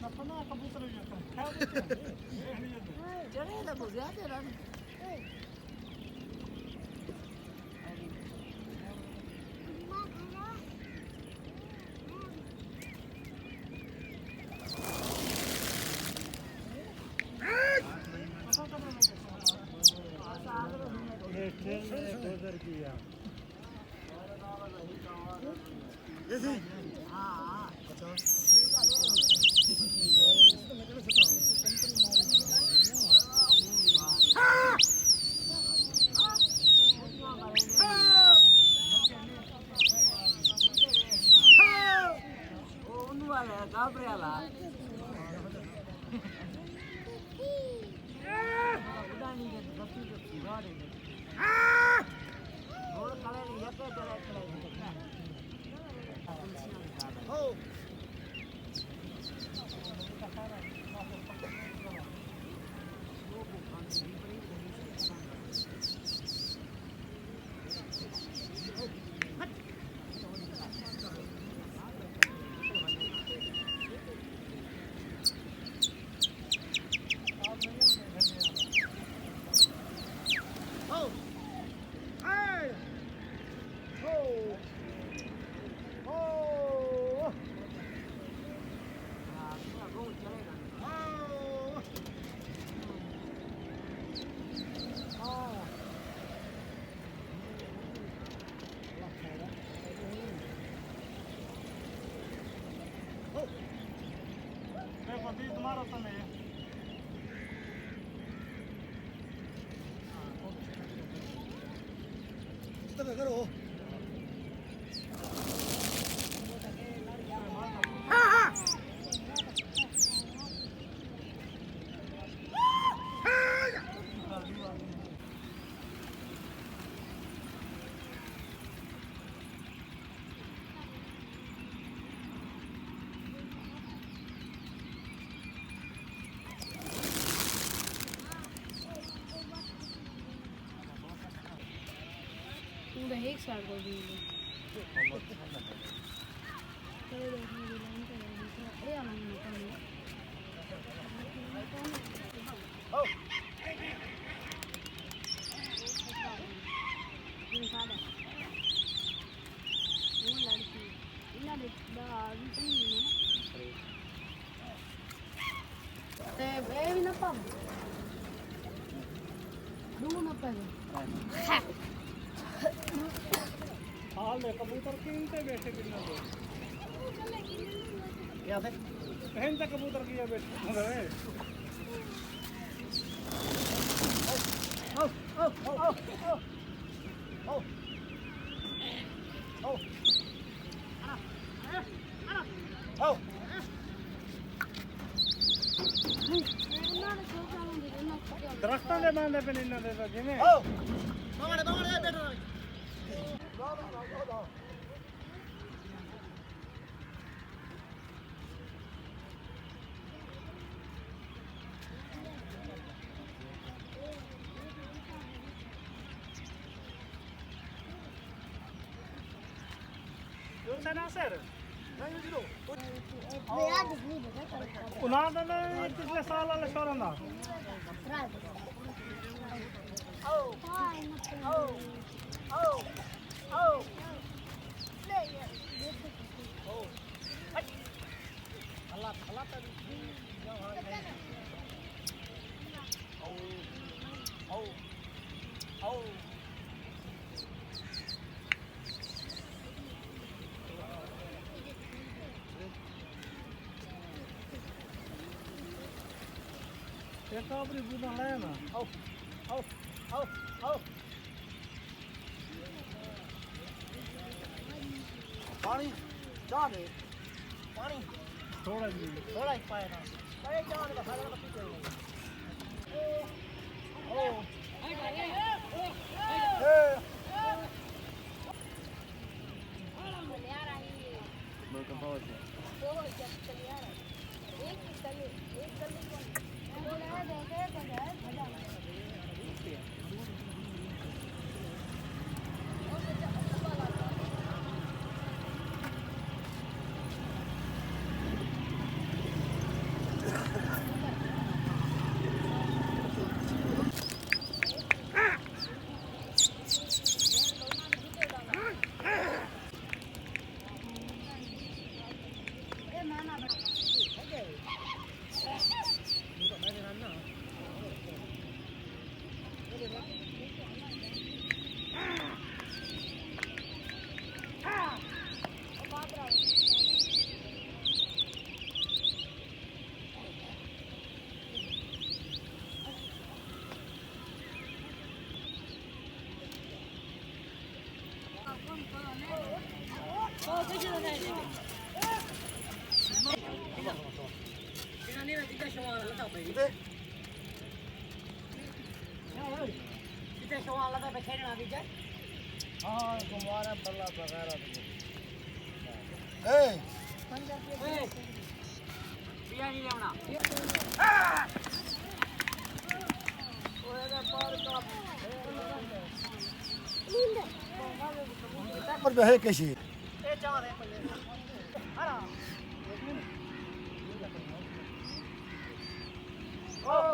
अपना कबूतर जड़े तो बुझा तेरा Gabriela. Oh. Tomorrow também. Está करो पूरा एक साल कर दी अरे हाल में कबूतर किन पे बैठे कितना दो क्या थे कहीं तक कबूतर किया बैठे हैं ओ ओ ओ ओ ओ ओ ओ दरख्तां दे बांधे पे इन्ना दे जिवें ओ बांधे बैठो Sen Nasser? Ben yüzüyorum. Ulan da piछले साल वाले शोरम दा एक अपनी बुना लाया ना आओ आओ आओ आओ पानी चाह दे पानी थोड़ा ही पाए ना अरे चाह दे खाना का पीछे ओ बहुत है हाँ तुम्हारा बल्ला वगैरह पर बहे कैसे ए जा रे अरे